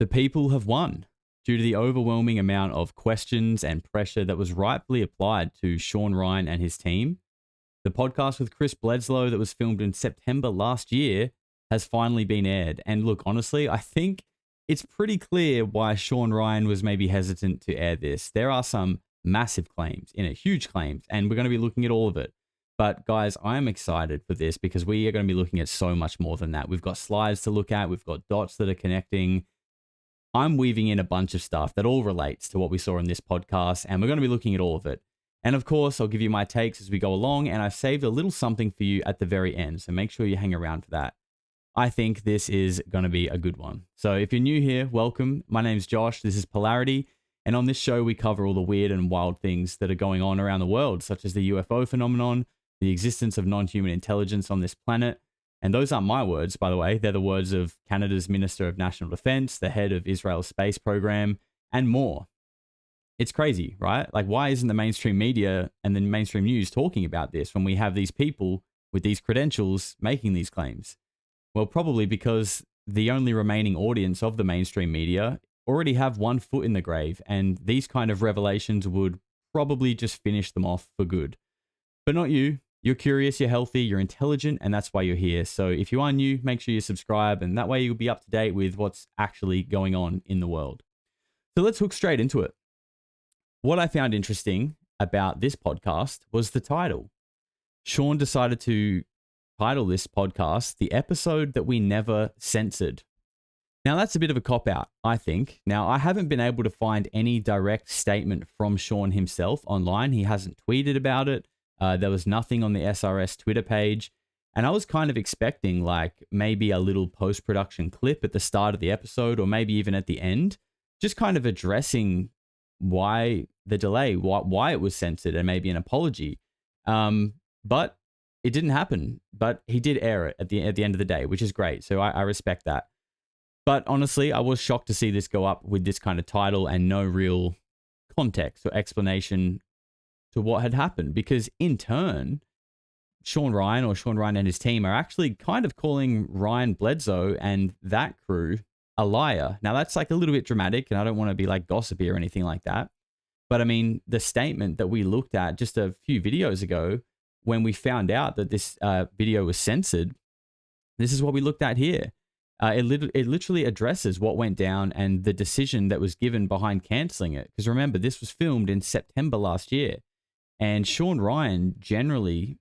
The people have won due to the overwhelming amount of questions and pressure that was rightfully applied to Shawn Ryan and his team. The podcast with Chris Bledsoe that was filmed in September last year has finally been aired. And look, honestly, I think it's pretty clear why Shawn Ryan was maybe hesitant to air this. There are some massive claims in it, huge claims, and we're going to be looking at all of it. But guys, I am excited for this because we are going to be looking at so much more than that. We've got slides to look at. We've got dots that are connecting. I'm weaving in a bunch of stuff that all relates to what we saw in this podcast, and we're going to be looking at all of it. And of course, I'll give you my takes as we go along, and I've saved a little something for you at the very end, so make sure you hang around for that. I think this is going to be a good one. So if you're new here, welcome. My name's Josh. This is Polarity, and on this show, we cover all the weird and wild things that are going on around the world, such as the UFO phenomenon, the existence of non-human intelligence on this planet. And those aren't my words, by the way. They're the words of Canada's Minister of National Defense, the head of Israel's space program, and more. It's crazy, right? Like, why isn't the mainstream media and the mainstream news talking about this when we have these people with these credentials making these claims? Well, probably because the only remaining audience of the mainstream media already have one foot in the grave, and these kind of revelations would probably just finish them off for good. But not you. You're curious, you're healthy, you're intelligent, and that's why you're here. So if you are new, make sure you subscribe, and that way you'll be up to date with what's actually going on in the world. So let's hook straight into it. What I found interesting about this podcast was the title. Shawn decided to title this podcast, The Episode That We Never Censored. Now, that's a bit of a cop-out, I think. Now, I haven't been able to find any direct statement from Shawn himself online. He hasn't tweeted about it. There was nothing on the SRS Twitter page. And I was kind of expecting like maybe a little post-production clip at the start of the episode or maybe even at the end, just kind of addressing why the delay, why it was censored and maybe an apology. But it didn't happen. But he did air it at the end of the day, which is great. So I respect that. But honestly, I was shocked to see this go up with this kind of title and no real context or explanation to what had happened, because in turn, Shawn Ryan and his team are actually kind of calling Ryan Bledsoe and that crew a liar. Now, that's like a little bit dramatic, and I don't want to be like gossipy or anything like that. But I mean, the statement that we looked at just a few videos ago, when we found out that this video was censored, this is what we looked at here. It literally addresses what went down and the decision that was given behind canceling it. Because remember, this was filmed in September last year. And Shawn Ryan, generally,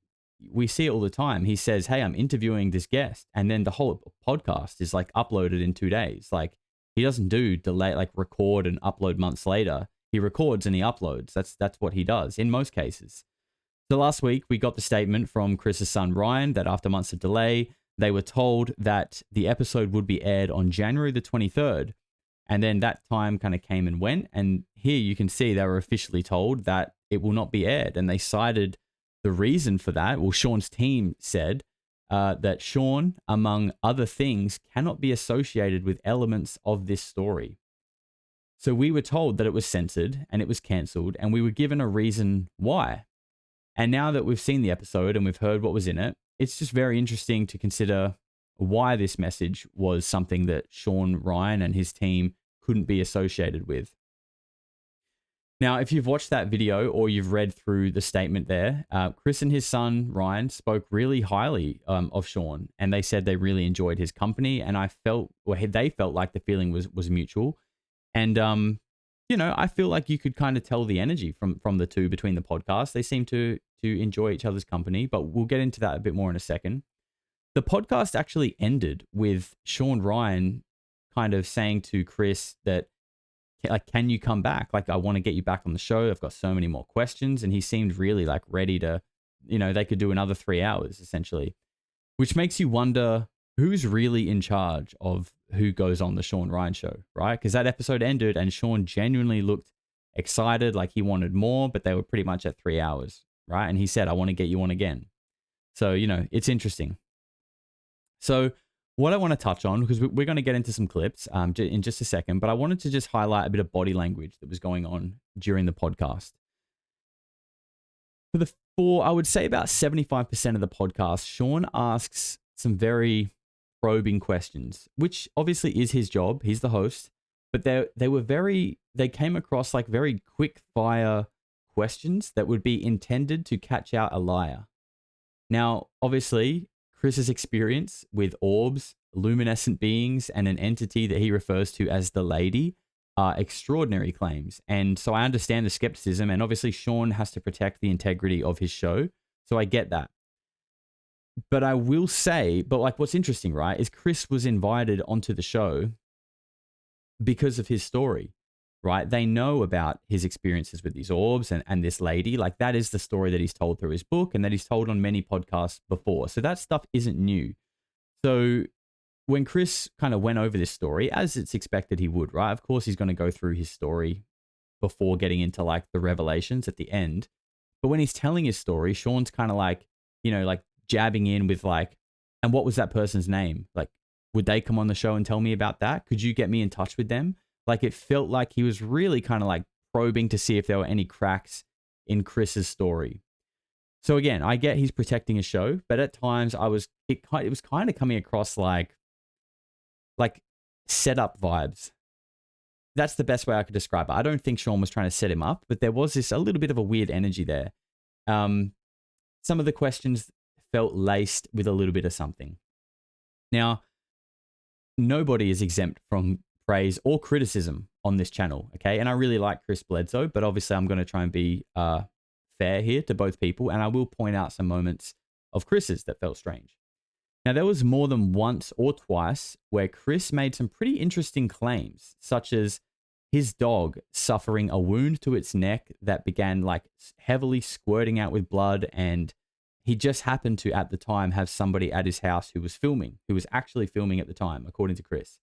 we see it all the time. He says, hey, I'm interviewing this guest. And then the whole podcast is like uploaded in 2 days. Like, he doesn't do delay, like record and upload months later. He records and he uploads. That's what he does in most cases. So last week, we got the statement from Chris's son, Ryan, that after months of delay, they were told that the episode would be aired on January the 23rd. And then that time kind of came and went. And here you can see they were officially told that it will not be aired. And they cited the reason for that. Well, Shawn's team said that Shawn, among other things, cannot be associated with elements of this story. So we were told that it was censored and it was cancelled, and we were given a reason why. And now that we've seen the episode and we've heard what was in it, it's just very interesting to consider why this message was something that Shawn Ryan and his team couldn't be associated with. Now, if you've watched that video or you've read through the statement there, Chris and his son, Ryan, spoke really highly of Shawn, and they said they really enjoyed his company, and they felt like the feeling was mutual. And, I feel like you could kind of tell the energy from the two between the podcasts. They seem to enjoy each other's company, but we'll get into that a bit more in a second. The podcast actually ended with Shawn Ryan kind of saying to Chris that, like, can you come back? Like, I want to get you back on the show. I've got so many more questions. And he seemed really like ready to, they could do another 3 hours essentially, which makes you wonder who's really in charge of who goes on the Shawn Ryan show, right? Because that episode ended and Shawn genuinely looked excited, like he wanted more, but they were pretty much at 3 hours, right? And he said, I want to get you on again. So, it's interesting. So what I want to touch on, because we're going to get into some clips in just a second, but I wanted to just highlight a bit of body language that was going on during the podcast. For I would say about 75% of the podcast, Shawn asks some very probing questions, which obviously is his job. He's the host. but they came across like very quick fire questions that would be intended to catch out a liar. Now, obviously, Chris's experience with orbs, luminescent beings, and an entity that he refers to as the lady are extraordinary claims. And so I understand the skepticism, and obviously Shawn has to protect the integrity of his show. So I get that. But I will say, but like what's interesting, right, is Chris was invited onto the show because of his story, right? They know about his experiences with these orbs and this lady. Like that is the story that he's told through his book and that he's told on many podcasts before. So that stuff isn't new. So when Chris kind of went over this story, as it's expected he would, right? Of course, he's going to go through his story before getting into like the revelations at the end. But when he's telling his story, Shawn's kind of like, you know, like jabbing in with like, and what was that person's name? Like, would they come on the show and tell me about that? Could you get me in touch with them? Like it felt like he was really kind of like probing to see if there were any cracks in Chris's story. So again, I get he's protecting his show, but at times it was kind of coming across like setup vibes. That's the best way I could describe it. I don't think Shawn was trying to set him up, but there was a little bit of a weird energy there. Some of the questions felt laced with a little bit of something. Now, nobody is exempt from praise or criticism on this channel, okay? And I really like Chris Bledsoe, but obviously I'm going to try and be fair here to both people, and I will point out some moments of Chris's that felt strange. Now, there was more than once or twice where Chris made some pretty interesting claims, such as his dog suffering a wound to its neck that began like heavily squirting out with blood, and he just happened to, at the time, have somebody at his house who was actually filming at the time, according to Chris.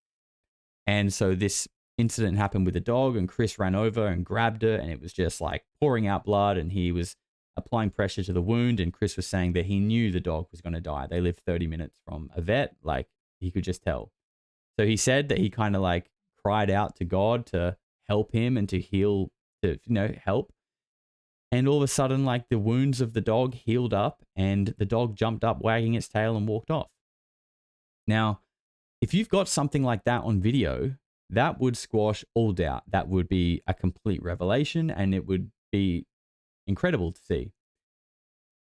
And so this incident happened with the dog, and Chris ran over and grabbed her, and it was just like pouring out blood, and he was applying pressure to the wound, and Chris was saying that he knew the dog was going to die. They lived 30 minutes from a vet, like he could just tell. So he said that he kind of like cried out to God to help him and to heal, to, you know, help. And all of a sudden, like the wounds of the dog healed up, and the dog jumped up wagging its tail and walked off. Now, if you've got something like that on video, that would squash all doubt. That would be a complete revelation, and it would be incredible to see.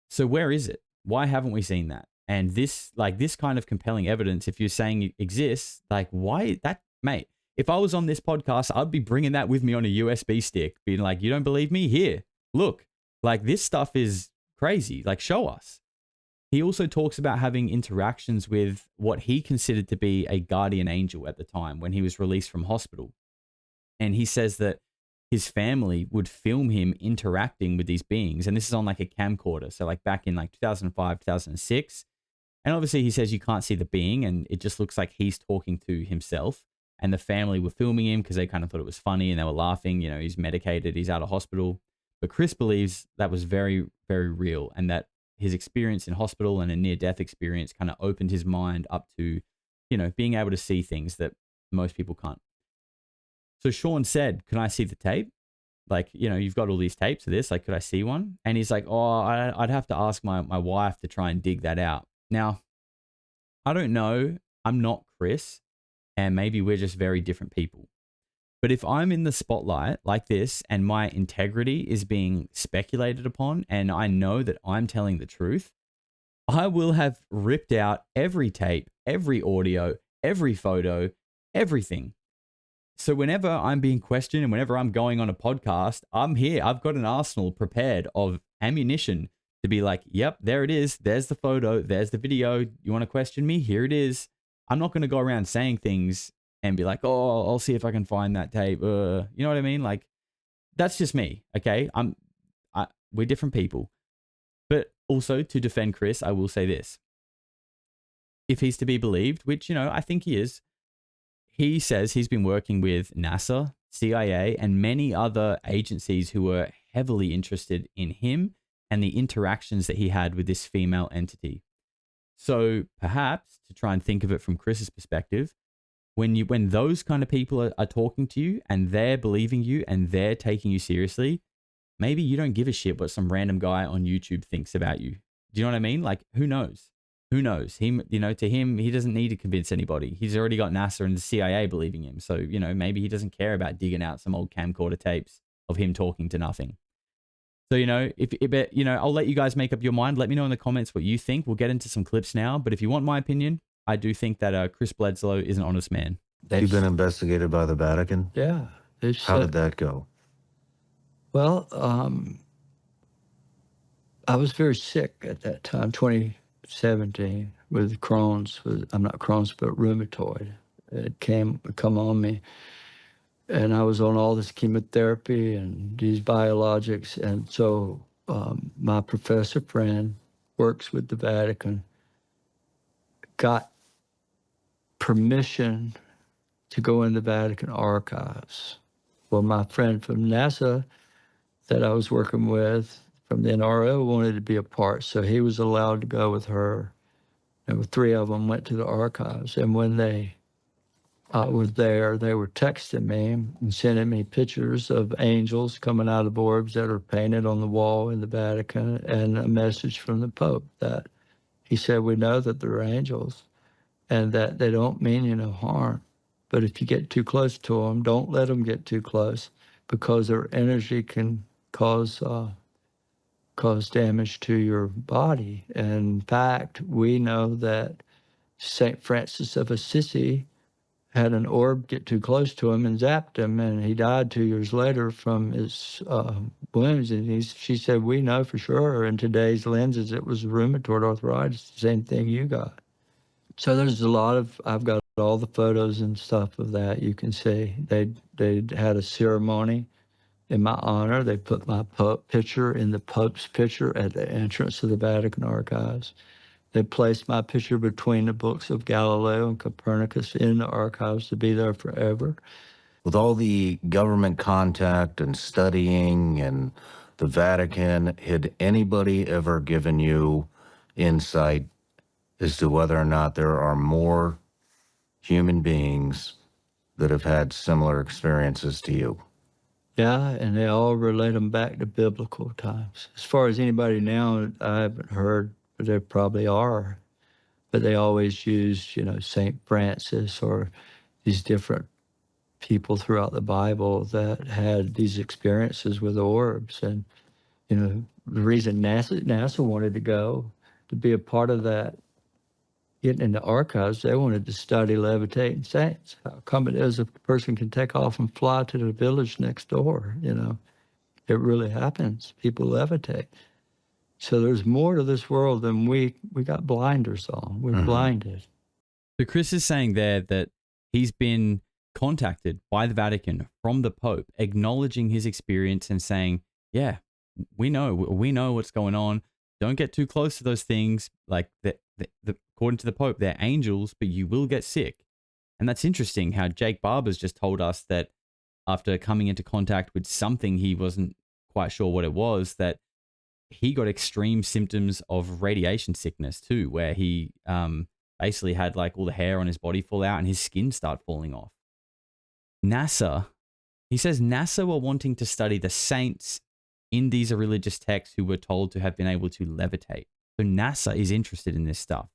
So where is it? Why haven't we seen that? And this kind of compelling evidence, if you're saying it exists, like why that, mate, if I was on this podcast, I'd be bringing that with me on a USB stick, being like, you don't believe me? Here, look, like this stuff is crazy. Like show us. He also talks about having interactions with what he considered to be a guardian angel at the time when he was released from hospital. And he says that his family would film him interacting with these beings. And this is on like a camcorder. So like back in like 2005, 2006. And obviously he says you can't see the being, and it just looks like he's talking to himself. And the family were filming him because they kind of thought it was funny, and they were laughing. You know, he's medicated, he's out of hospital. But Chris believes that was very, very real, and that his experience in hospital and a near-death experience kind of opened his mind up to, you know, being able to see things that most people can't. So Shawn said, can I see the tape? Like, you know, you've got all these tapes of this. Like, could I see one? And he's like, oh, I'd have to ask my wife to try and dig that out. Now, I don't know. I'm not Chris, and maybe we're just very different people. But if I'm in the spotlight like this and my integrity is being speculated upon, and I know that I'm telling the truth, I will have ripped out every tape, every audio, every photo, everything. So whenever I'm being questioned and whenever I'm going on a podcast, I'm here. I've got an arsenal prepared of ammunition to be like, yep, there it is. There's the photo. There's the video. You want to question me? Here it is. I'm not going to go around saying things and be like, oh, I'll see if I can find that tape. You know what I mean? Like, that's just me, okay? We're different people. But also, to defend Chris, I will say this. If he's to be believed, which, you know, I think he is, he says he's been working with NASA, CIA, and many other agencies who were heavily interested in him and the interactions that he had with this female entity. So perhaps, to try and think of it from Chris's perspective, when those kind of people are talking to you and they're believing you and they're taking you seriously, maybe you don't give a shit what some random guy on YouTube thinks about you. Do you know what I mean? Like, who knows? Who knows? To him, he doesn't need to convince anybody. He's already got NASA and the CIA believing him. So, maybe he doesn't care about digging out some old camcorder tapes of him talking to nothing. So, I'll let you guys make up your mind. Let me know in the comments what you think. We'll get into some clips now. But if you want my opinion, I do think that Chris Bledsoe is an honest man. You've been investigated by the Vatican? Yeah. How did that go? Well, I was very sick at that time, 2017, with Crohn's. I'm not Crohn's, but rheumatoid. It come on me. And I was on all this chemotherapy and these biologics. And so my professor friend works with the Vatican, got permission to go in the Vatican archives. Well, my friend from NASA that I was working with from the NRO wanted to be a part, so he was allowed to go with her. And 3 of them went to the archives. And when they were there, they were texting me and sending me pictures of angels coming out of orbs that are painted on the wall in the Vatican, and a message from the Pope that he said, we know that they're angels and that they don't mean you no harm. But if you get too close to them, don't let them get too close, because their energy can cause damage to your body. And in fact, we know that St. Francis of Assisi had an orb get too close to him and zapped him, and he died 2 years later from his wounds. And she said, we know for sure in today's lenses it was rheumatoid arthritis, the same thing you got. So there's I've got all the photos and stuff of that. You can see they had a ceremony in my honor. They put my picture in the Pope's picture at the entrance of the Vatican archives. They placed my picture between the books of Galileo and Copernicus in the archives to be there forever. With all the government contact and studying and the Vatican, had anybody ever given you insight as to whether or not there are more human beings that have had similar experiences to you? Yeah, and they all relate them back to biblical times. As far as anybody now, I haven't heard, but there probably are. But they always use, St. Francis or these different people throughout the Bible that had these experiences with orbs. And, the reason NASA wanted to go to be a part of that, getting in the archives, they wanted to study levitating saints. How come it is a person can take off and fly to the village next door? It really happens. People levitate. So there's more to this world than we got blinders on. We're blinded. So Chris is saying there that he's been contacted by the Vatican from the Pope, acknowledging his experience and saying, yeah, we know what's going on. Don't get too close to those things. Like, according to the Pope, they're angels, but you will get sick. And that's interesting how Jake Barber's just told us that after coming into contact with something he wasn't quite sure what it was, that he got extreme symptoms of radiation sickness too, where he basically had like all the hair on his body fall out and his skin start falling off. He says NASA were wanting to study the saints in these religious texts who were told to have been able to levitate. So NASA is interested in this stuff.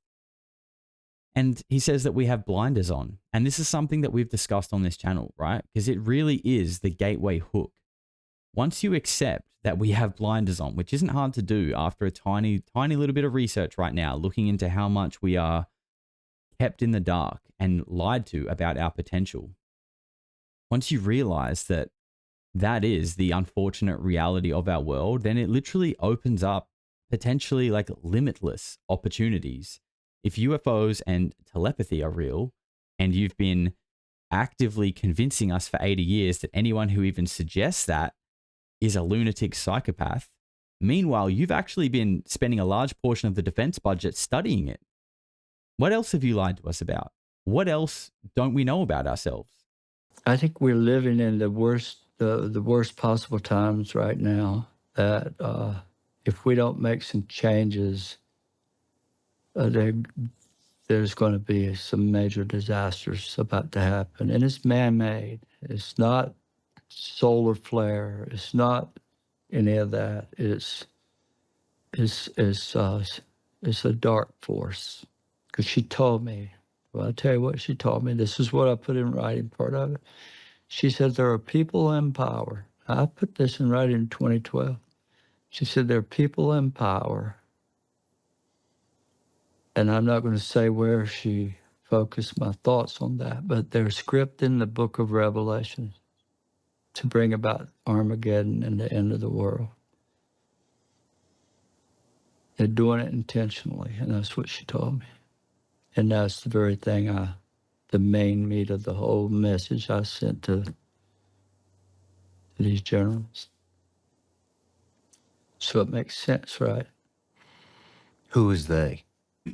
And he says that we have blinders on. And this is something that we've discussed on this channel, right? Because it really is the gateway hook. Once you accept that we have blinders on, which isn't hard to do after a tiny, tiny little bit of research right now, looking into how much we are kept in the dark and lied to about our potential. Once you realize that that is the unfortunate reality of our world, then it literally opens up potentially like limitless opportunities. If UFOs and telepathy are real, and you've been actively convincing us for 80 years that anyone who even suggests that is a lunatic psychopath, meanwhile, you've actually been spending a large portion of the defense budget studying it. What else have you lied to us about? What else don't we know about ourselves? I think we're living in the worst possible times right now, that if we don't make some changes, there's going to be some major disasters about to happen. And it's man-made. It's not solar flare. It's not any of that. It's It's a dark force. Because she told me, well, I'll tell you what she told me. This is what I put in writing, part of it. She said, there are people in power. I put this in writing in 2012. She said, there are people in power. And I'm not going to say where she focused my thoughts on that, but they're scripting the book of Revelation to bring about Armageddon and the end of the world. They're doing it intentionally, and that's what she told me. And that's the very thing the main meat of the whole message I sent to these generals. So it makes sense, right? Who is they?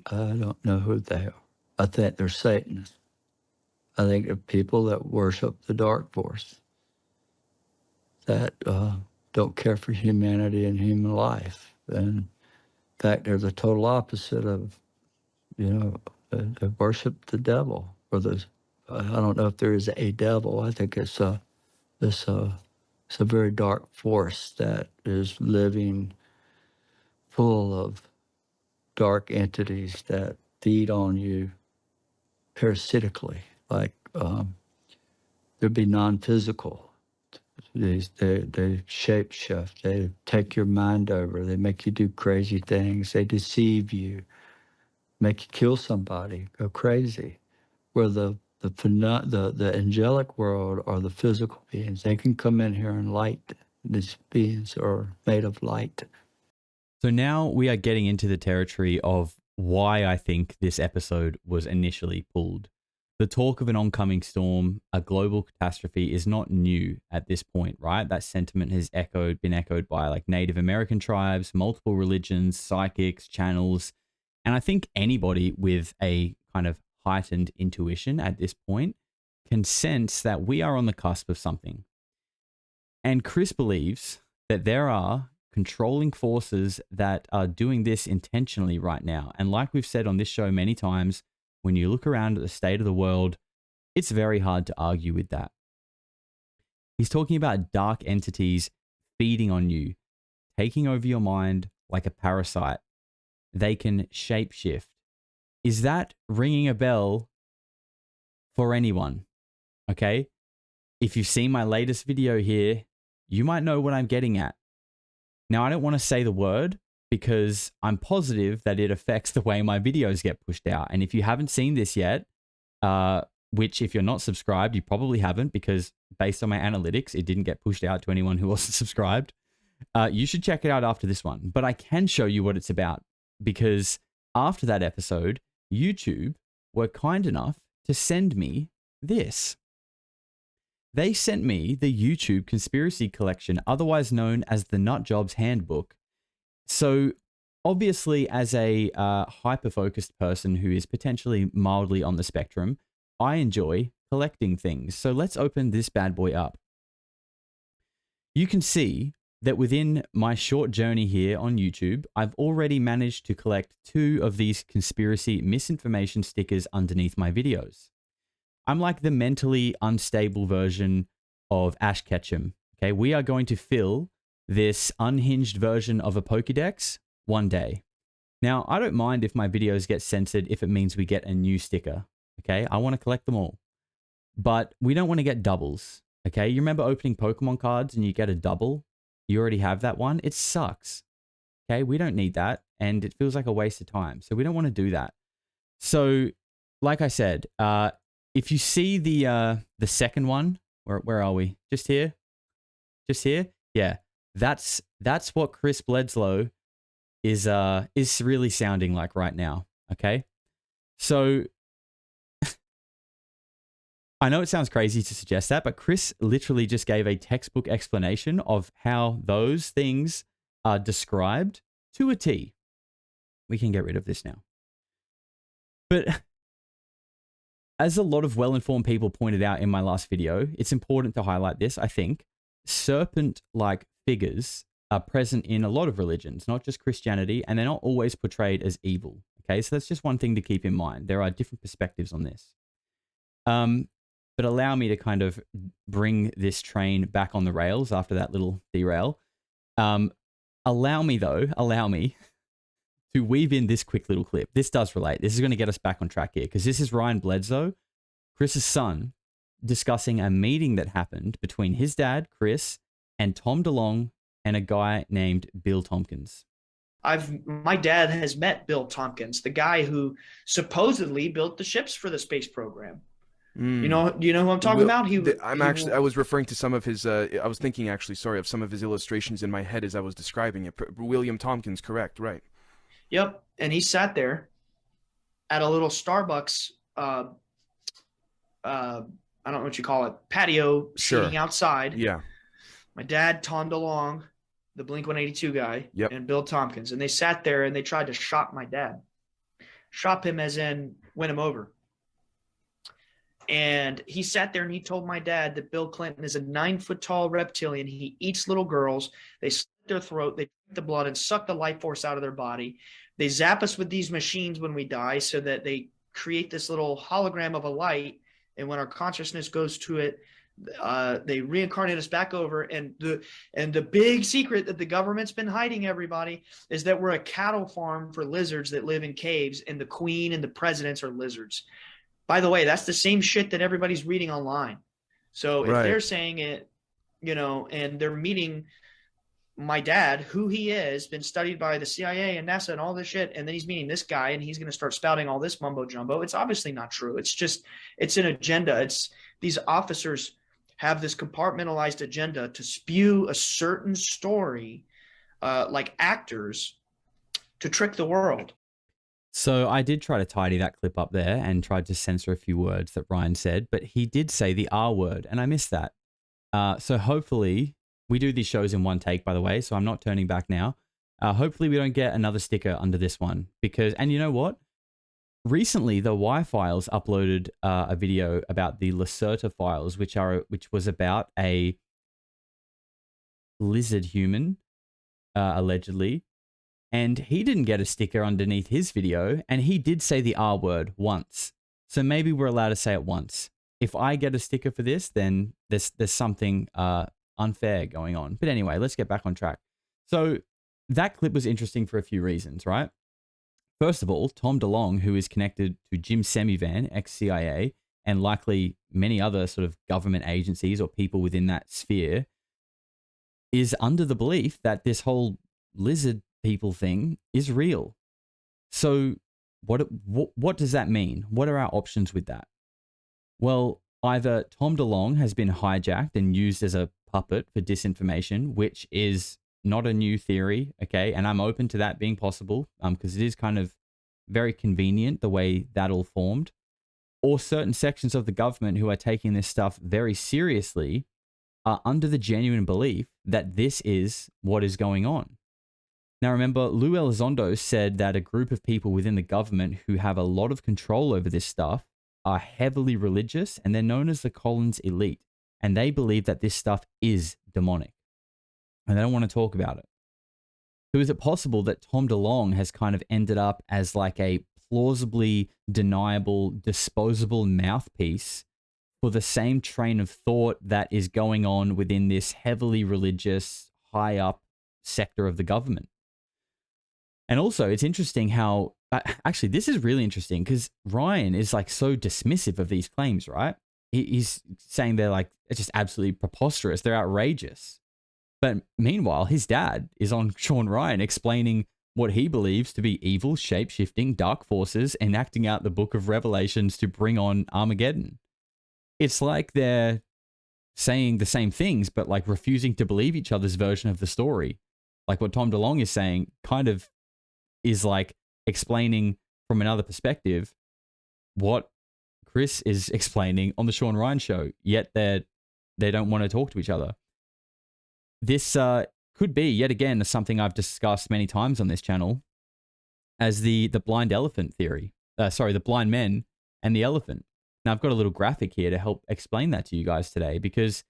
I don't know who they are. I think they're Satanists. I think they're people that worship the dark force, that don't care for humanity and human life. And in fact, they're the total opposite of, they worship the devil. Or I don't know if there is a devil. I think it's a very dark force that is living full of dark entities that feed on you parasitically, like there'd be non-physical. They shape shift. They take your mind over. They make you do crazy things. They deceive you, make you kill somebody, go crazy. Where the angelic world are the physical beings. They can come in here and light. These beings are made of light. So now we are getting into the territory of why I think this episode was initially pulled. The talk of an oncoming storm, a global catastrophe, is not new at this point, right? That sentiment has been echoed by like Native American tribes, multiple religions, psychics, channels. And I think anybody with a kind of heightened intuition at this point can sense that we are on the cusp of something. And Chris believes that there are controlling forces that are doing this intentionally right now. And like we've said on this show many times, when you look around at the state of the world, it's very hard to argue with that. He's talking about dark entities feeding on you, taking over your mind like a parasite. They can shapeshift. Is that ringing a bell for anyone? Okay. If you've seen my latest video here, you might know what I'm getting at. Now, I don't want to say the word because I'm positive that it affects the way my videos get pushed out. And if you haven't seen this yet, which if you're not subscribed, you probably haven't, because based on my analytics, it didn't get pushed out to anyone who wasn't subscribed. You should check it out after this one. But I can show you what it's about, because after that episode, YouTube were kind enough to send me this. They sent me the YouTube Conspiracy Collection, otherwise known as the Nutjob's Handbook. So obviously, as a hyper-focused person who is potentially mildly on the spectrum, I enjoy collecting things. So let's open this bad boy up. You can see that within my short journey here on YouTube, I've already managed to collect 2 of these conspiracy misinformation stickers underneath my videos. I'm like the mentally unstable version of Ash Ketchum. Okay, we are going to fill this unhinged version of a Pokédex one day. Now, I don't mind if my videos get censored if it means we get a new sticker. Okay, I want to collect them all. But we don't want to get doubles. Okay, you remember opening Pokemon cards and you get a double? You already have that one. It sucks. Okay, we don't need that. And it feels like a waste of time. So we don't want to do that. So, like I said, if you see the second one, where are we? Just here? Just here? Yeah. That's what Chris Bledsoe is really sounding like right now. Okay? So I know it sounds crazy to suggest that, but Chris literally just gave a textbook explanation of how those things are described to a T. We can get rid of this now. But as a lot of well-informed people pointed out in my last video, it's important to highlight this, I think. Serpent-like figures are present in a lot of religions, not just Christianity, and they're not always portrayed as evil. Okay, so that's just one thing to keep in mind. There are different perspectives on this. But allow me to kind of bring this train back on the rails after that little derail. Allow me to weave in this quick little clip. This does relate. This is going to get us back on track here because this is Ryan Bledsoe, Chris's son, discussing a meeting that happened between his dad, Chris, and Tom DeLonge and a guy named Bill Tompkins. My dad has met Bill Tompkins, the guy who supposedly built the ships for the space program. You know who I'm talking about? I was referring to some of his. I was thinking actually, sorry, of some of his illustrations in my head as I was describing it. William Tompkins, correct? Right. Yep, and he sat there at a little Starbucks. I don't know what you call it, patio seating outside. Yeah. My dad, Tom DeLonge, the Blink-182 guy, and Bill Tompkins, and they sat there and they tried to shop my dad. Shop him as in win him over. And he sat there and he told my dad that Bill Clinton is a 9-foot-tall reptilian. He eats little girls. They slit their throat. They drink the blood and suck the life force out of their body. They zap us with these machines when we die so that they create this little hologram of a light. And when our consciousness goes to it, they reincarnate us back over. And the big secret that the government's been hiding, everybody, is that we're a cattle farm for lizards that live in caves, and the queen and the presidents are lizards. By the way, that's the same shit that everybody's reading online. So if they're saying it, and they're meeting my dad, who he is, been studied by the CIA and NASA and all this shit, and then he's meeting this guy and he's going to start spouting all this mumbo jumbo. It's obviously not true. It's an agenda. These officers have this compartmentalized agenda to spew a certain story, like actors, to trick the world. So I did try to tidy that clip up there and tried to censor a few words that Ryan said, but he did say the R word, and I missed that. So hopefully, we do these shows in one take, by the way, so I'm not turning back now. Hopefully we don't get another sticker under this one and you know what? Recently, the Y-Files uploaded a video about the Lacerta files, which was about a lizard human, allegedly. And he didn't get a sticker underneath his video, and he did say the R word once. So maybe we're allowed to say it once. If I get a sticker for this, then there's something unfair going on. But anyway, let's get back on track. So that clip was interesting for a few reasons, right? First of all, Tom DeLonge, who is connected to Jim Semivan, ex-CIA, and likely many other sort of government agencies or people within that sphere, is under the belief that this whole lizard people thing is real. So what does that mean? What are our options with that? Well, either Tom DeLonge has been hijacked and used as a puppet for disinformation, which is not a new theory, okay? And I'm open to that being possible because it is kind of very convenient the way that all formed. Or certain sections of the government who are taking this stuff very seriously are under the genuine belief that this is what is going on. Now, remember, Lue Elizondo said that a group of people within the government who have a lot of control over this stuff are heavily religious, and they're known as the Collins elite, and they believe that this stuff is demonic, and they don't want to talk about it. So is it possible that Tom DeLonge has kind of ended up as like a plausibly deniable, disposable mouthpiece for the same train of thought that is going on within this heavily religious, high-up sector of the government? And also, it's interesting how, actually, this is really interesting because Ryan is like so dismissive of these claims, right? He's saying they're like, it's just absolutely preposterous. They're outrageous. But meanwhile, his dad is on Shawn Ryan explaining what he believes to be evil, shape-shifting, dark forces enacting out the book of Revelations to bring on Armageddon. It's like they're saying the same things, but like refusing to believe each other's version of the story. Like what Tom DeLonge is saying kind of is like explaining from another perspective what Chris is explaining on the Shawn Ryan show, yet they don't want to talk to each other. This could be, yet again, something I've discussed many times on this channel as the blind elephant theory. The blind men and the elephant. Now, I've got a little graphic here to help explain that to you guys today because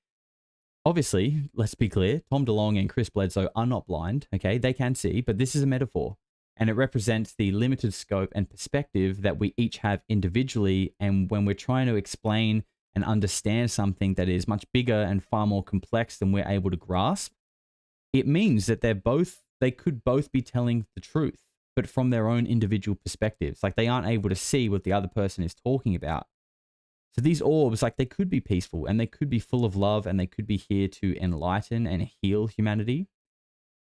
obviously, let's be clear, Tom DeLonge and Chris Bledsoe are not blind, okay? They can see, but this is a metaphor. And it represents the limited scope and perspective that we each have individually. And when we're trying to explain and understand something that is much bigger and far more complex than we're able to grasp, it means that they could both be telling the truth. but from their own individual perspectives. Like they aren't able to see what the other person is talking about. So these orbs, like they could be peaceful and they could be full of love and they could be here to enlighten and heal humanity.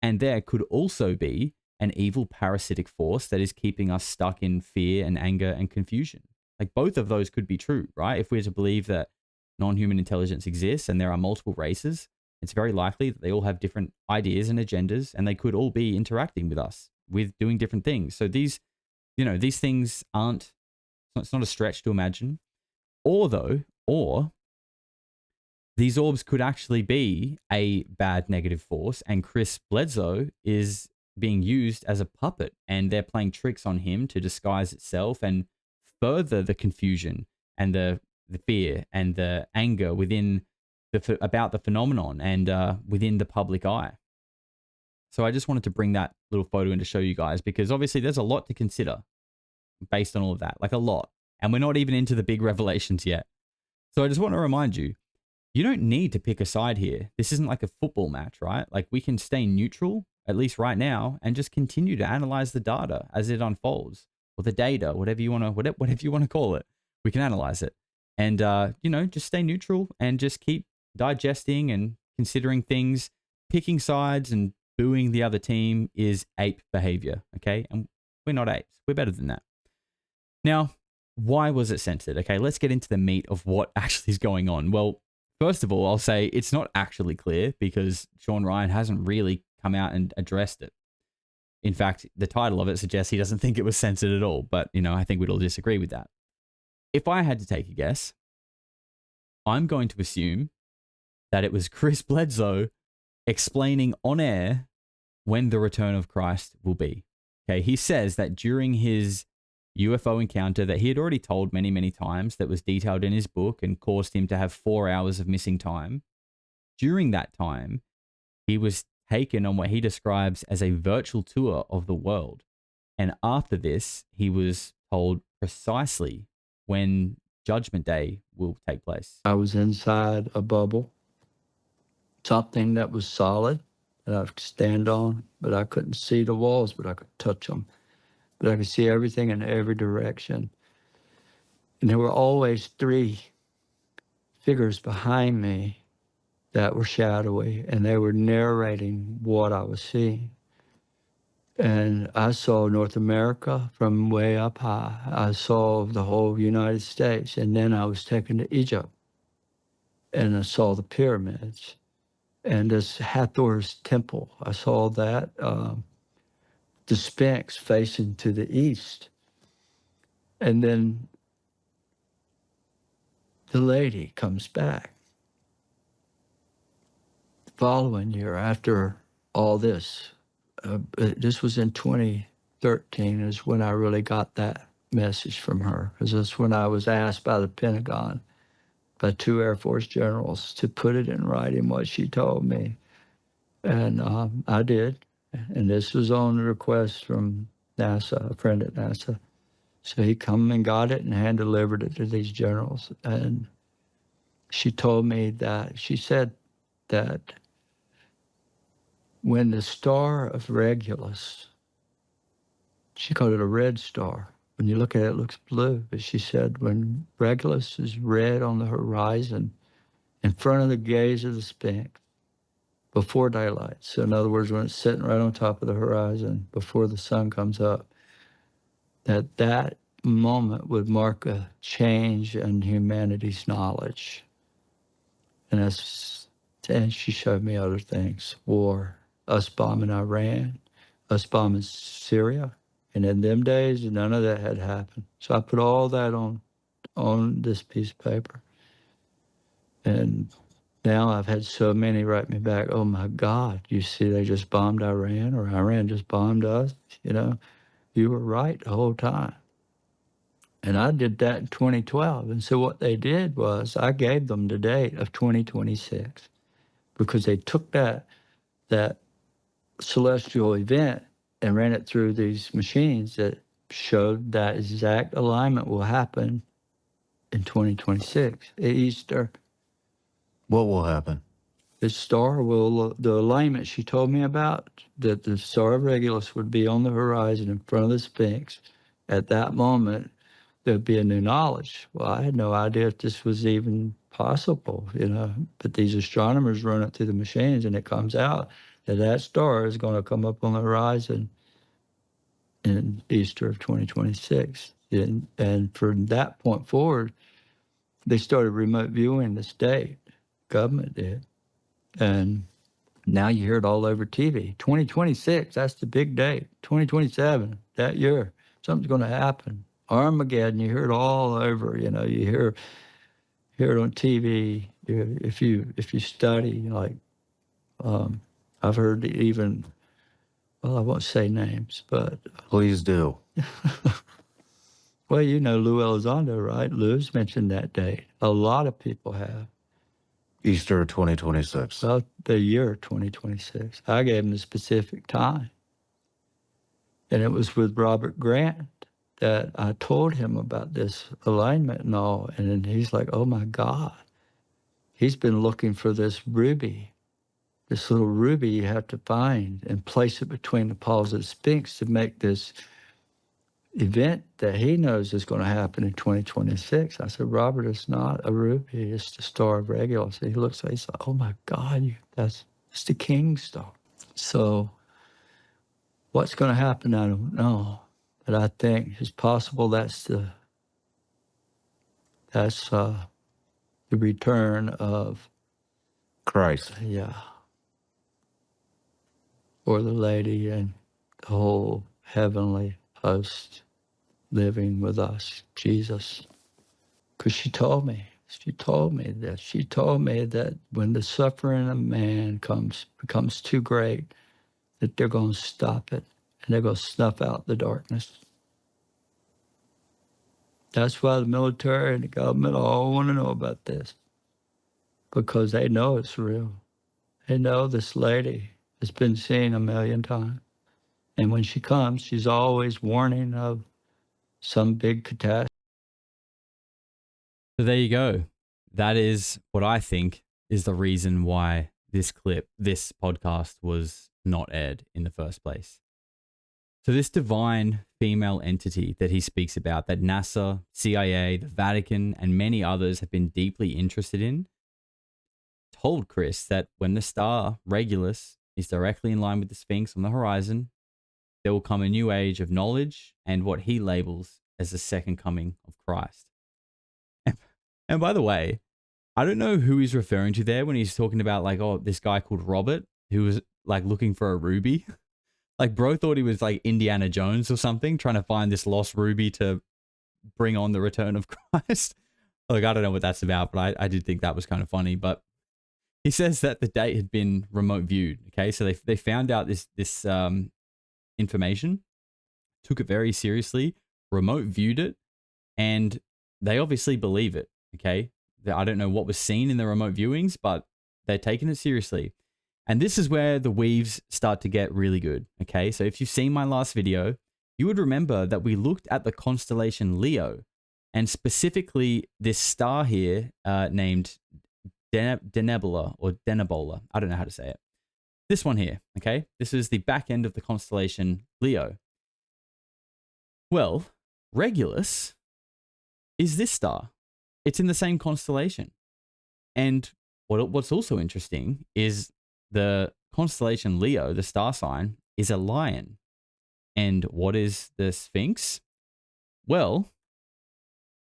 And there could also be an evil parasitic force that is keeping us stuck in fear and anger and confusion. Like both of those could be true, right? If we're to believe that non-human intelligence exists and there are multiple races, it's very likely that they all have different ideas and agendas and they could all be interacting with us, with doing different things. So these, these things aren't, it's not a stretch to imagine. Or these orbs could actually be a bad negative force and Chris Bledsoe is being used as a puppet and they're playing tricks on him to disguise itself and further the confusion and the fear and the anger within about the phenomenon and within the public eye. So I just wanted to bring that little photo in to show you guys, because obviously there's a lot to consider based on all of that, like a lot. And we're not even into the big revelations yet. So I just want to remind you, you don't need to pick a side here. This isn't like a football match, right? Like we can stay neutral, at least right now, and just continue to analyze the data as it unfolds, or the data, whatever you want to call it. We can analyze it. And, just stay neutral and just keep digesting and considering things. Picking sides and booing the other team is ape behavior, okay? And we're not apes. We're better than that. Now, why was it censored? Okay, let's get into the meat of what actually is going on. Well, first of all, I'll say it's not actually clear because Shawn Ryan hasn't really come out and addressed it. In fact, the title of it suggests he doesn't think it was censored at all, but, I think we'd all disagree with that. If I had to take a guess, I'm going to assume that it was Chris Bledsoe explaining on air when the return of Christ will be. Okay, he says that during his UFO encounter that he had already told many, many times, that was detailed in his book and caused him to have 4 hours of missing time. During that time, he was taken on what he describes as a virtual tour of the world. And after this, he was told precisely when Judgment Day will take place. I was inside a bubble, something that was solid that I could stand on, but I couldn't see the walls, but I could touch them. But I could see everything in every direction. And there were always 3 figures behind me that were shadowy, and they were narrating what I was seeing. And I saw North America from way up high. I saw the whole United States. And then I was taken to Egypt. And I saw the pyramids. And this Hathor's temple. I saw that. The Sphinx facing to the east. And then the lady comes back. The following year, after all this, this was in 2013, is when I really got that message from her, because that's when I was asked by the Pentagon, by 2 Air Force generals, to put it in writing what she told me. And I did. And this was on request from NASA, a friend at NASA. So he come and got it and hand-delivered it to these generals. And she told me that, she said that when the star of Regulus, she called it a red star. When you look at it, it looks blue. But she said when Regulus is red on the horizon, in front of the gaze of the Sphinx, before daylight. So in other words, when it's sitting right on top of the horizon, before the sun comes up, that moment would mark a change in humanity's knowledge. And she showed me other things. War, us bombing Iran, us bombing Syria. And in them days, none of that had happened. So I put all that on this piece of paper. And now I've had so many write me back, oh my God, you see they just bombed Iran, or Iran just bombed us. You were right the whole time. And I did that in 2012. And so what they did was I gave them the date of 2026, because they took that celestial event and ran it through these machines that showed that exact alignment will happen in 2026 at Easter. What will happen? the star will, the alignment she told me about, that the star of Regulus would be on the horizon in front of the Sphinx. At that moment, there'd be a new knowledge. Well, I had no idea if this was even possible, you know. But these astronomers run it through the machines, and it comes out that that star is going to come up on the horizon in Easter of 2026. And from that point forward, they started remote viewing the state. Government did. And now you hear it all over TV. 2026, that's the big date. 2027, that year, something's going to happen. Armageddon, you hear it all over. You know, you hear it on TV. If you study, like I've heard even, well, I won't say names, but Please do. well, you know Lue Elizondo, right? Lue's mentioned that date. A lot of people have. Easter 2026. Well, the year 2026. I gave him the specific time. And it was with Robert Grant that I told him about this alignment and all. And then he's like, oh my God. He's been looking for this ruby, this little ruby you have to find and place it between the paws of the Sphinx to make this event that he knows is going to happen in 2026. I said, Robert, it's not a ruby, it's the star of Regulus. He looks like, he's like, oh my God, it's the king star. So what's going to happen, I don't know. But I think it's possible that's the return of Christ. Yeah. Or the lady and the whole heavenly host living with us, Jesus. Because she told me that when the suffering of man becomes too great, that they're going to stop it and they're going to snuff out the darkness. That's why the military and the government all want to know about this, because they know it's real. They know this lady has been seen 1,000,000 times. And when she comes, she's always warning of some big catastrophe. So there you go. That is what I think is the reason why this podcast was not aired in the first place. So this divine female entity that he speaks about, that NASA, CIA, the Vatican, and many others have been deeply interested in, told Chris that when the star Regulus is directly in line with the Sphinx on the horizon, there will come a new age of knowledge and what he labels as the second coming of Christ. And by the way, I don't know who he's referring to there when he's talking about like, oh, this guy called Robert who was like looking for a ruby. Like bro thought he was like Indiana Jones or something, trying to find this lost ruby to bring on the return of Christ. Like, I don't know what that's about, but I did think that was kind of funny. But he says that the date had been remote viewed. Okay, so they found out this information, took it very seriously, remote viewed it, and they obviously believe it. Okay, I don't know what was seen in the remote viewings, but they're taking it seriously. And this is where the weaves start to get really good. Okay, so if you've seen my last video, you would remember that we looked at the constellation Leo, and specifically this star here named Denebola or Denebola. I don't know how to say it. This one here, okay? This is the back end of the constellation Leo. Well, Regulus is this star. It's in the same constellation. And what's also interesting is the constellation Leo, the star sign, is a lion. And what is the Sphinx? Well,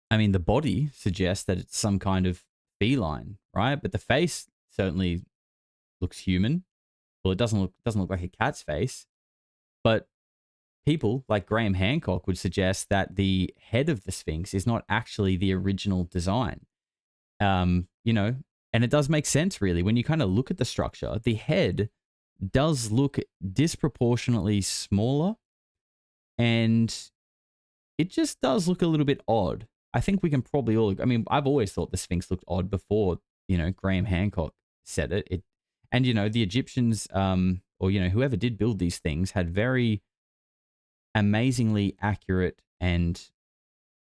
I mean, the body suggests that it's some kind of feline, right? But the face certainly looks human. Well, it doesn't look like a cat's face. But people like Graham Hancock would suggest that the head of the Sphinx is not actually the original design. You know, and it does make sense, really. When you kind of look at the structure, the head does look disproportionately smaller, and it just does look a little bit odd. I think we can probably all, I mean, I've always thought the Sphinx looked odd before, you know, Graham Hancock said it. And, you know, the Egyptians, or, you know, whoever did build these things had very amazingly accurate and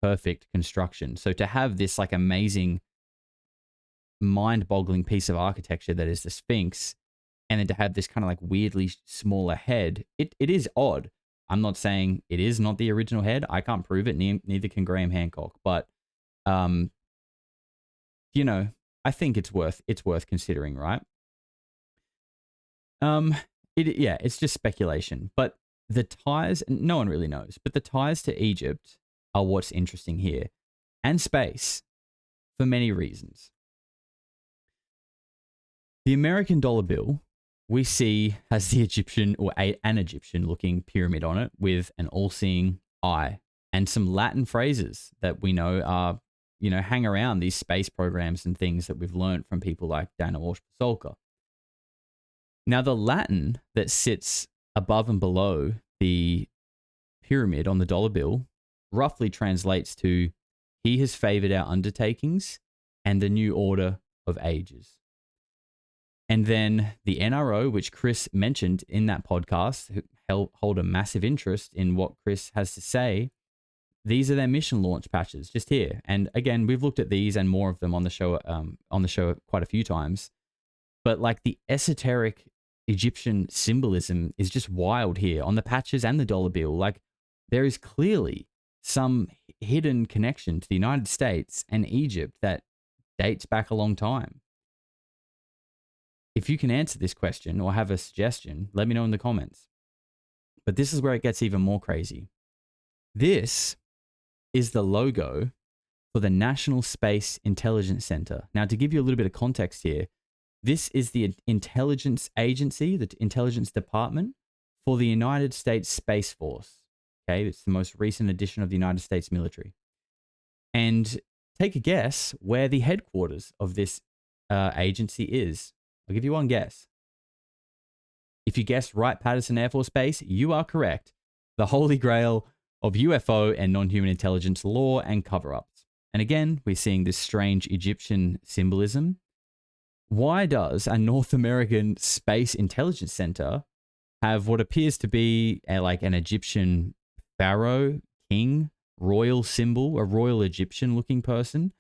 perfect construction. So to have this like amazing mind-boggling piece of architecture that is the Sphinx, and then to have this kind of like weirdly smaller head, it is odd. I'm not saying it is not the original head. I can't prove it. Neither can Graham Hancock. But, you know, I think it's worth considering, right? It's just speculation. But the ties, no one really knows. But the ties to Egypt are what's interesting here, and space, for many reasons. The American dollar bill we see has the Egyptian or an Egyptian-looking pyramid on it with an all-seeing eye and some Latin phrases that we know are, you know, hang around these space programs and things that we've learned from people like Dana Walsh-Pasolka. Now, the Latin that sits above and below the pyramid on the dollar bill roughly translates to, "He has favored our undertakings and the new order of ages." And then the NRO, which Chris mentioned in that podcast, who hold a massive interest in what Chris has to say, these are their mission launch patches just here. And again, we've looked at these and more of them on the show quite a few times. But like the esoteric Egyptian symbolism is just wild here on the patches and the dollar bill. Like there is clearly some hidden connection to the United States and Egypt that dates back a long time. If you can answer this question or have a suggestion, let me know in the comments. But this is where it gets even more crazy. This is the logo for the National Space Intelligence Center. Now, to give you a little bit of context here, this is the intelligence agency, the intelligence department for the United States Space Force. Okay, it's the most recent addition of the United States military. And take a guess where the headquarters of this agency is. I'll give you one guess. If you guessed Wright-Patterson Air Force Base, you are correct. The holy grail of UFO and non-human intelligence lore and cover-ups. And again, we're seeing this strange Egyptian symbolism. Why does a North American Space Intelligence Center have what appears to be like an Egyptian pharaoh, king, royal symbol, a royal Egyptian-looking person,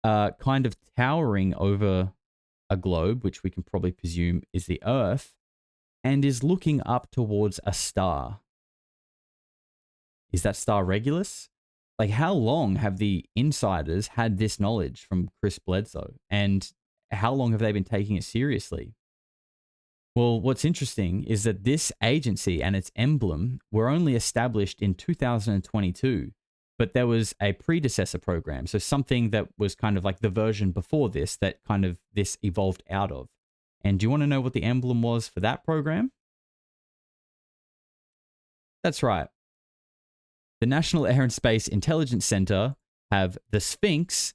kind of towering over a globe, which we can probably presume is the Earth, and is looking up towards a star? Is that star Regulus? Like, how long have the insiders had this knowledge from Chris Bledsoe? And how long have they been taking it seriously? Well, what's interesting is that this agency and its emblem were only established in 2022, but there was a predecessor program. So something that was kind of like the version before this that kind of this evolved out of. And do you want to know what the emblem was for that program? That's right. The National Air and Space Intelligence Center have the Sphinx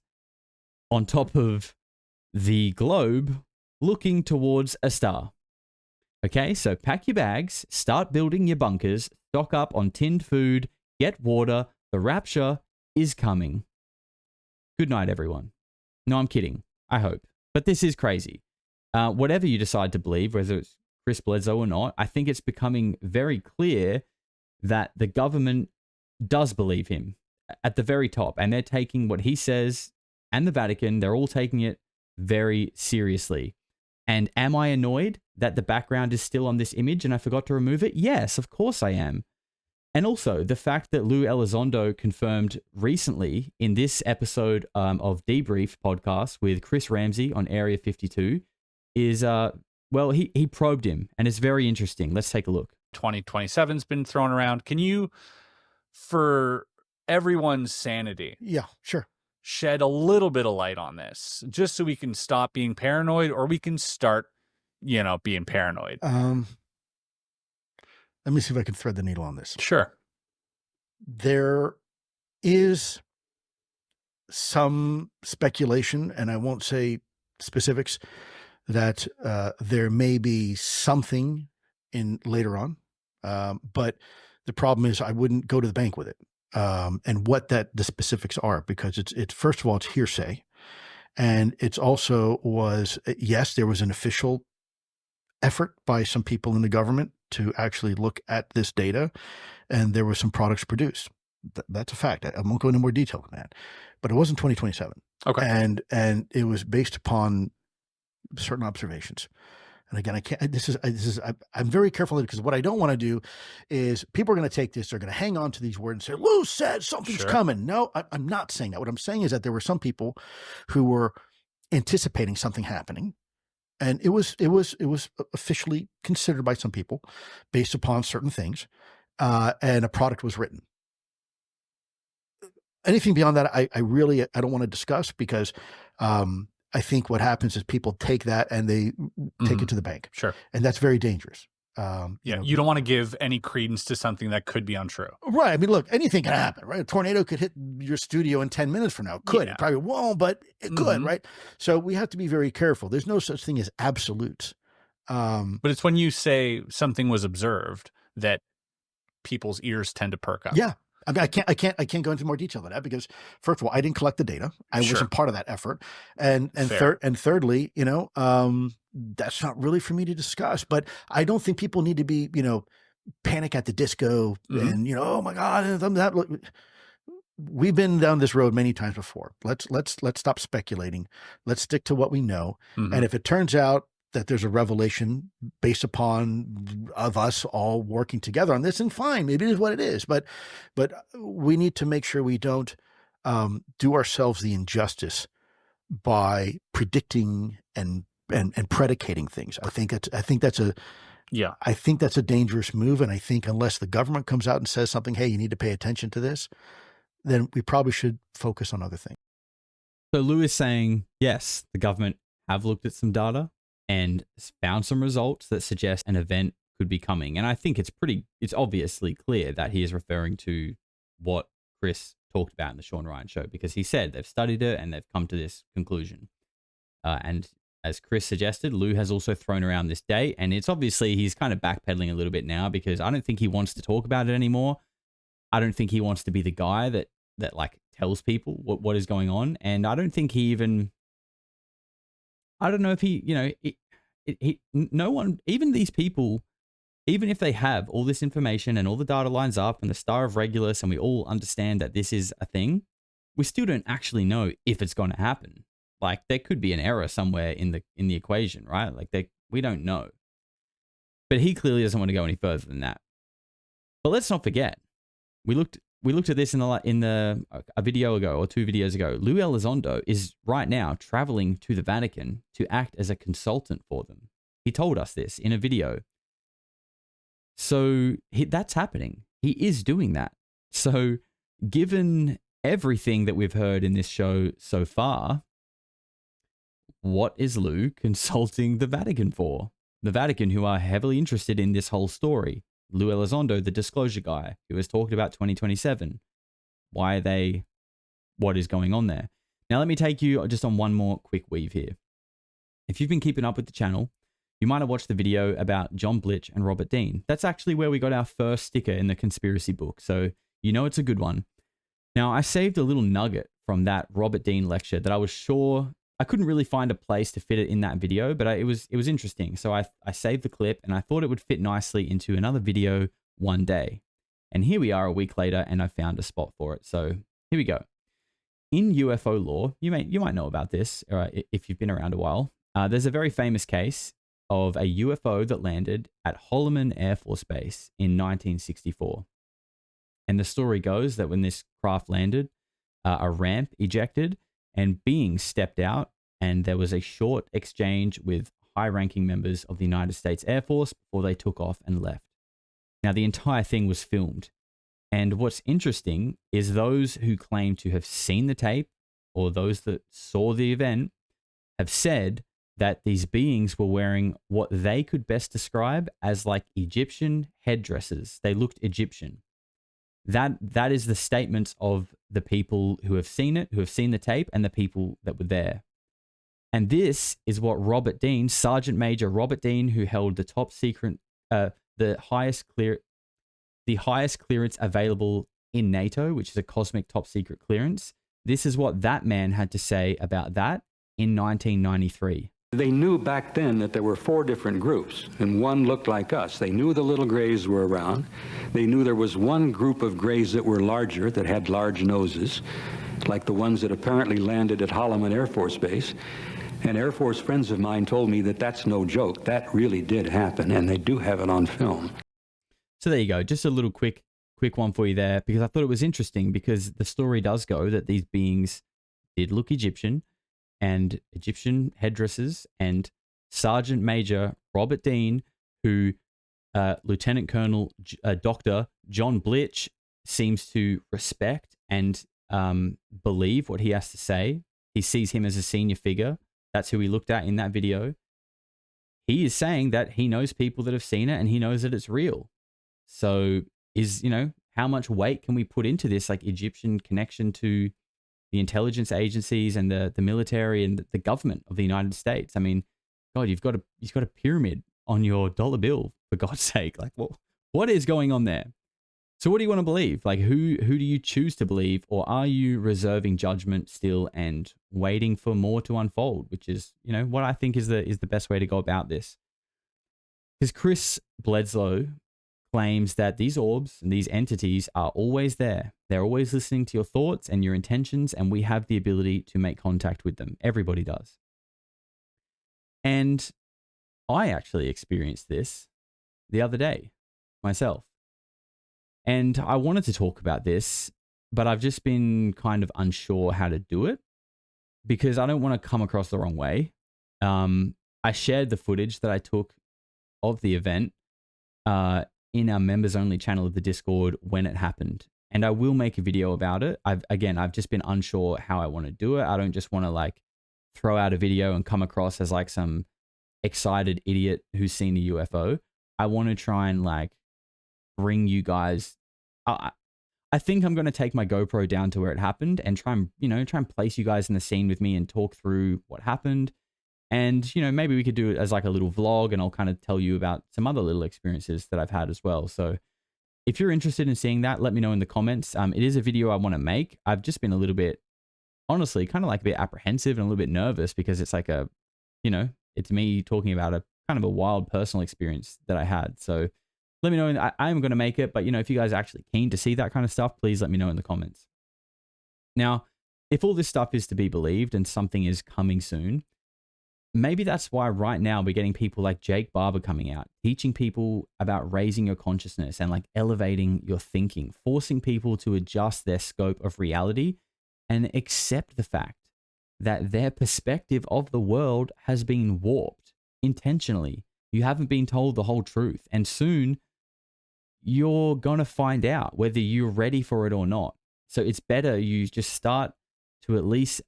on top of the globe looking towards a star. Okay, so pack your bags, start building your bunkers, stock up on tinned food, get water. The rapture is coming. Good night, everyone. No, I'm kidding. I hope. But this is crazy. Whatever you decide to believe, whether it's Chris Bledsoe or not, I think it's becoming very clear that the government does believe him at the very top. And they're taking what he says, and the Vatican, they're all taking it very seriously. And am I annoyed that the background is still on this image and I forgot to remove it? Yes, of course I am. And also the fact that Lue Elizondo confirmed recently in this episode of Debrief podcast with Chris Ramsey on Area 52 is, he probed him, and it's very interesting. Let's take a look. 2027's been thrown around. Can you, for everyone's sanity, yeah, sure, shed a little bit of light on this, just so we can stop being paranoid, or we can start, being paranoid? Let me see if I can thread the needle on this. Sure. There is some speculation, and I won't say specifics, that there may be something in later on. But the problem is I wouldn't go to the bank with it. And what the specifics are, because it's first of all, it's hearsay. And it's also yes, there was an official effort by some people in the government to actually look at this data, and there were some products produced. That's a fact. I won't go into more detail than that, but it wasn't 2027. Okay. And it was based upon certain observations. And again, I'm very careful because what I don't want to do is people are going to take this, they're going to hang on to these words and say, Lue said something's Sure. coming. No, I'm not saying that. What I'm saying is that there were some people who were anticipating something happening. And it was officially considered by some people based upon certain things. And a product was written. Anything beyond that, I don't want to discuss because, I think what happens is people take that and they take it to the bank. Sure. And that's very dangerous. You don't want to give any credence to something that could be untrue. Right. I mean, look, anything can happen, right? A tornado could hit your studio in 10 minutes from now. Could. Yeah. It probably won't, but it could, right? So we have to be very careful. There's no such thing as absolutes. But it's when you say something was observed that people's ears tend to perk up. Yeah. I mean, I can't go into more detail than that because, first of all, I didn't collect the data. I wasn't part of that effort, and thirdly, that's not really for me to discuss. But I don't think people need to be, Panic at the Disco and oh my God, we've been down this road many times before. Let's stop speculating. Let's stick to what we know. And if it turns out that there's a revelation based upon of us all working together on this, and fine, maybe it is what it is. But we need to make sure we don't do ourselves the injustice by predicting and predicating things. I think that's a dangerous move. And I think unless the government comes out and says something, hey, you need to pay attention to this, then we probably should focus on other things. So Lue is saying, yes, the government have looked at some data and found some results that suggest an event could be coming. And I think it's obviously clear that he is referring to what Chris talked about in the Shawn Ryan show, because he said they've studied it and they've come to this conclusion. And as Chris suggested, Lue has also thrown around this date, and it's obviously he's kind of backpedaling a little bit now because I don't think he wants to talk about it anymore. I don't think he wants to be the guy that like tells people what is going on. And I don't think he even, I don't know if he, no one, even these people, even if they have all this information and all the data lines up and the Star of Regulus, and we all understand that this is a thing, we still don't actually know if it's going to happen. Like there could be an error somewhere in the equation, right? Like we don't know. But he clearly doesn't want to go any further than that. But let's not forget, we looked at this in a video ago or 2 videos ago. Lue Elizondo is right now traveling to the Vatican to act as a consultant for them. He told us this in a video. So that's happening. He is doing that. So given everything that we've heard in this show so far, what is Lue consulting the Vatican for? The Vatican, who are heavily interested in this whole story. Lue Elizondo, the disclosure guy, who has talked about 2027. Why are they? What is going on there? Now, let me take you just on one more quick weave here. If you've been keeping up with the channel, you might have watched the video about John Blitch and Robert Dean. That's actually where we got our first sticker in the conspiracy book, so you know it's a good one. Now, I saved a little nugget from that Robert Dean lecture that I was sure I couldn't really find a place to fit it in that video, but it was interesting. So I saved the clip and I thought it would fit nicely into another video one day. And here we are a week later and I found a spot for it. So here we go. In UFO lore, you might know about this if you've been around a while. There's a very famous case of a UFO that landed at Holloman Air Force Base in 1964. And the story goes that when this craft landed, a ramp ejected and beings stepped out, and there was a short exchange with high-ranking members of the United States Air Force before they took off and left. Now, the entire thing was filmed. And what's interesting is those who claim to have seen the tape, or those that saw the event, have said that these beings were wearing what they could best describe as like Egyptian headdresses. They looked Egyptian. That is the statements of the people who have seen it, who have seen the tape, and the people that were there. And this is what Robert Dean, Sergeant Major Robert Dean, who held the top secret, the highest clearance available in NATO, which is a cosmic top secret clearance. This is what that man had to say about that in 1993. They knew back then that there were 4 different groups, and one looked like us. They knew the little grays were around. They knew there was one group of grays that were larger, that had large noses, like the ones that apparently landed at Holloman Air Force Base. And Air Force friends of mine told me that that's no joke. That really did happen, and they do have it on film. So there you go. Just a little quick one for you there, because I thought it was interesting, because the story does go that these beings did look Egyptian, and Egyptian headdresses, and Sergeant Major Robert Dean, who Lieutenant Colonel Dr. John Blitch seems to respect and believe what he has to say. He sees him as a senior figure. That's who he looked at in that video. He is saying that he knows people that have seen it and he knows that it's real. So how much weight can we put into this, like, Egyptian connection to the intelligence agencies and the military and the government of the United States? I mean, God, you've got a pyramid on your dollar bill, for God's sake. Like, what is going on there? So what do you want to believe? Like, who do you choose to believe, or are you reserving judgment still and waiting for more to unfold, which is, what I think is the best way to go about this? Because Chris Bledsoe claims that these orbs and these entities are always there. They're always listening to your thoughts and your intentions, and we have the ability to make contact with them. Everybody does. And I actually experienced this the other day myself. And I wanted to talk about this, but I've just been kind of unsure how to do it, because I don't want to come across the wrong way. I shared the footage that I took of the event in our members only channel of the Discord when it happened. And I will make a video about it. I've just been unsure how I want to do it. I don't just want to, like, throw out a video and come across as like some excited idiot who's seen a UFO. I want to try and, like, bring you guys. I think I'm going to take my GoPro down to where it happened and try and place you guys in the scene with me and talk through what happened. And, maybe we could do it as like a little vlog, and I'll kind of tell you about some other little experiences that I've had as well. So if you're interested in seeing that, let me know in the comments. It is a video I want to make. I've just been a little bit, honestly, kind of like a bit apprehensive and a little bit nervous, because it's like it's me talking about a kind of a wild personal experience that I had. So let me know. I am going to make it, but if you guys are actually keen to see that kind of stuff, please let me know in the comments. Now, if all this stuff is to be believed and something is coming soon, maybe that's why right now we're getting people like Jake Barber coming out, teaching people about raising your consciousness and, like, elevating your thinking, forcing people to adjust their scope of reality and accept the fact that their perspective of the world has been warped intentionally. You haven't been told the whole truth, and soon you're going to find out whether you're ready for it or not. So it's better you just start to at least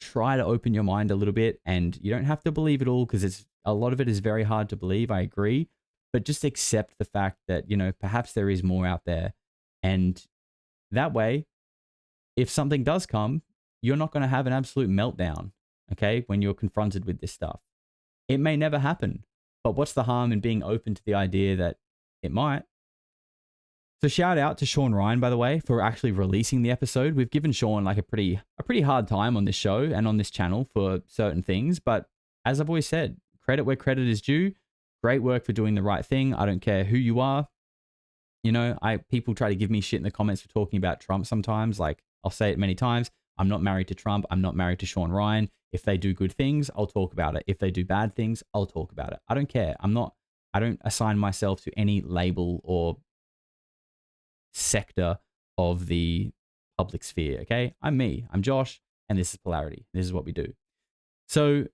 try to open your mind a little bit, and you don't have to believe it all, because a lot of it is very hard to believe. I agree, but just accept the fact that, perhaps there is more out there. And that way, if something does come, you're not going to have an absolute meltdown, okay, when you're confronted with this stuff. It may never happen, but what's the harm in being open to the idea that it might? So shout out to Shawn Ryan, by the way, for actually releasing the episode. We've given Shawn, like, a pretty hard time on this show and on this channel for certain things, but as I've always said, credit where credit is due. Great work for doing the right thing. I don't care who you are. People try to give me shit in the comments for talking about Trump sometimes. Like, I'll say it many times. I'm not married to Trump. I'm not married to Shawn Ryan. If they do good things, I'll talk about it. If they do bad things, I'll talk about it. I don't care. I don't assign myself to any label or sector of the public sphere, okay? I'm me. I'm Josh, and this is Polarity. This is what we do. So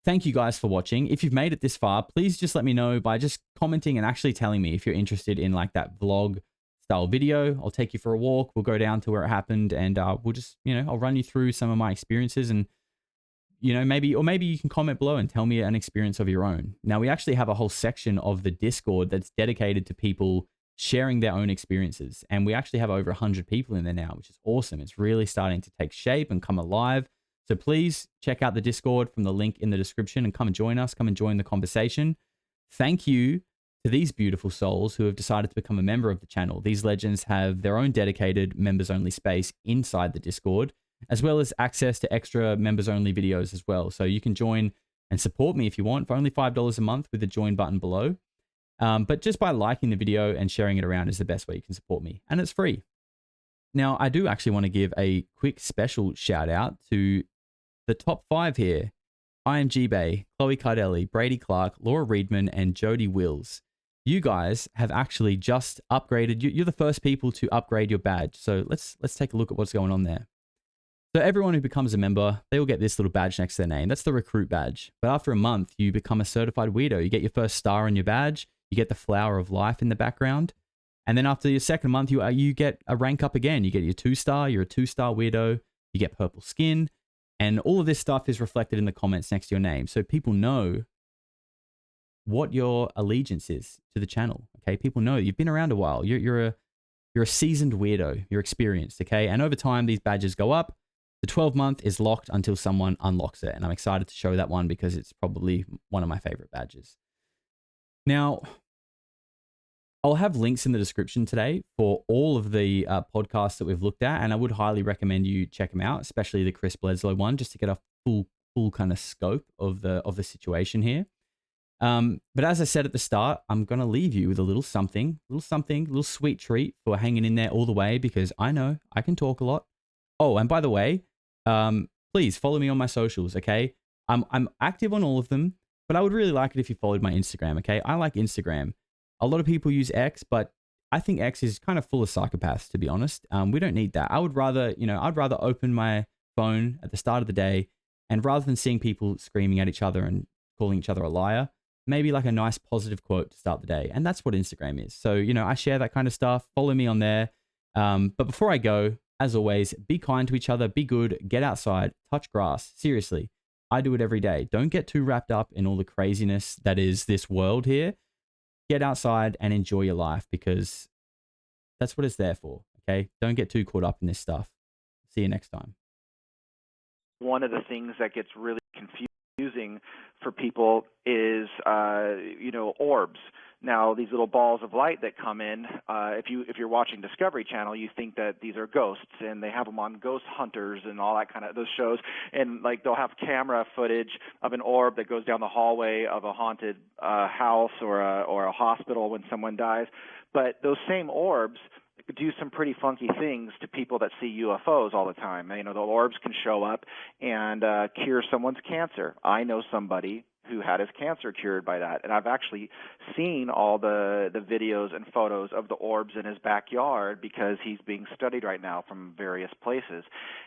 thank you guys for watching. If you've made it this far, please just let me know by just commenting and actually telling me if you're interested in, like, that vlog style video. I'll take you for a walk. We'll go down to where it happened, and we'll just, I'll run you through some of my experiences, and maybe you can comment below and tell me an experience of your own. Now, we actually have a whole section of the Discord that's dedicated to people sharing their own experiences. And we actually have over 100 people in there now, which is awesome. It's really starting to take shape and come alive. So please check out the Discord from the link in the description and come and join us. Come and join the conversation. Thank you to these beautiful souls who have decided to become a member of the channel. These legends have their own dedicated members only space inside the Discord, as well as access to extra members only videos as well. So you can join and support me if you want for only $5 a month with the join button below. But just by liking the video and sharing it around is the best way you can support me, and it's free. Now, I do actually want to give a quick special shout out to the top 5 here. IMG Bay, Chloe Cardelli, Brady Clark, Laura Reedman, and Jody Wills. You guys have actually just upgraded. You're the first people to upgrade your badge. So let's take a look at what's going on there. So everyone who becomes a member, they will get this little badge next to their name. That's the recruit badge. But after a month, you become a certified weirdo. You get your first star on your badge. You get the flower of life in the background. And then after your second month, you get a rank up again. You get your 2-star. You're a 2-star weirdo. You get purple skin. And all of this stuff is reflected in the comments next to your name. So people know what your allegiance is to the channel. Okay, people know you've been around a while. You're a seasoned weirdo. You're experienced. Okay, and over time these badges go up. The 12-month is locked until someone unlocks it, and I'm excited to show that one because it's probably one of my favorite badges. Now, I'll have links in the description today for all of the podcasts that we've looked at, and I would highly recommend you check them out, especially the Chris Bledsoe one, just to get a full kind of scope of the situation here. But as I said at the start, I'm going to leave you with a little sweet treat for hanging in there all the way, because I know I can talk a lot. Oh, and by the way, please follow me on my socials, okay? I'm active on all of them, but I would really like it if you followed my Instagram, okay? I like Instagram. A lot of people use X, but I think X is kind of full of psychopaths, to be honest. We don't need that. I'd rather open my phone at the start of the day, and rather than seeing people screaming at each other and calling each other a liar, maybe like a nice positive quote to start the day. And that's what Instagram is. So, I share that kind of stuff. Follow me on there. But before I go, as always, be kind to each other, be good, get outside, touch grass. Seriously, I do it every day. Don't get too wrapped up in all the craziness that is this world here. Get outside and enjoy your life, because that's what it's there for, okay? Don't get too caught up in this stuff. See you next time. One of the things that gets really confusing for people is, orbs. Now, these little balls of light that come in, if you're watching Discovery Channel, you think that these are ghosts, and they have them on Ghost Hunters and all that kind of those shows, and like they'll have camera footage of an orb that goes down the hallway of a haunted house or a hospital when someone dies. But those same orbs do some pretty funky things to people that see UFOs all the time. The orbs can show up and cure someone's cancer. I know somebody who had his cancer cured by that, and I've actually seen all the videos and photos of the orbs in his backyard, because he's being studied right now from various places.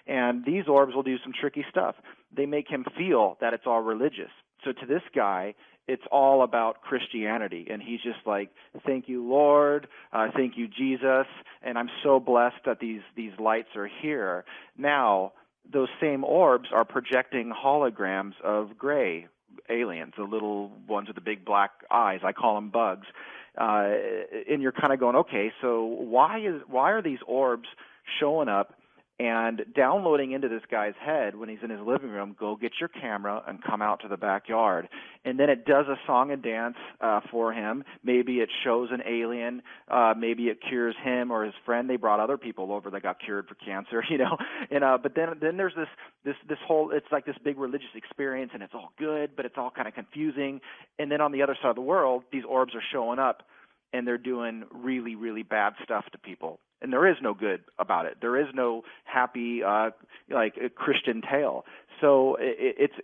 And these orbs will do some tricky stuff. They make him feel that it's all religious. So to this guy, it's all about Christianity, and he's just like, thank you, Lord, thank you, Jesus, and I'm so blessed that these lights are here. Now, those same orbs are projecting holograms of gray aliens, the little ones with the big black eyes. I call them bugs. And you're kind of going, okay, so why are these orbs showing up and downloading into this guy's head when he's in his living room? Go get your camera and come out to the backyard. And then it does a song and dance for him. Maybe it shows an alien. Maybe it cures him or his friend. They brought other people over that got cured for cancer, And but then there's this whole, it's like this big religious experience, and it's all good, but it's all kind of confusing. And then on the other side of the world, these orbs are showing up, and they're doing really, really bad stuff to people. And there is no good about it. There is no happy, like a Christian tale. So it's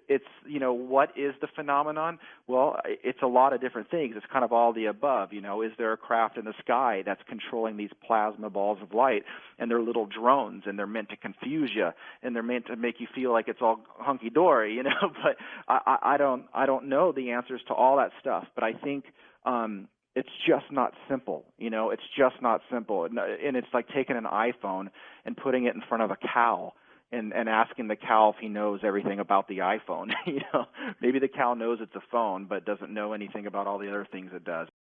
what is the phenomenon? Well, it's a lot of different things. It's kind of all the above. Is there a craft in the sky that's controlling these plasma balls of light? And they're little drones, and they're meant to confuse you, and they're meant to make you feel like it's all hunky dory, But I don't know the answers to all that stuff. But I think it's just not simple, It's just not simple, and it's like taking an iPhone and putting it in front of a cow and asking the cow if he knows everything about the iPhone. Maybe the cow knows it's a phone, but doesn't know anything about all the other things it does.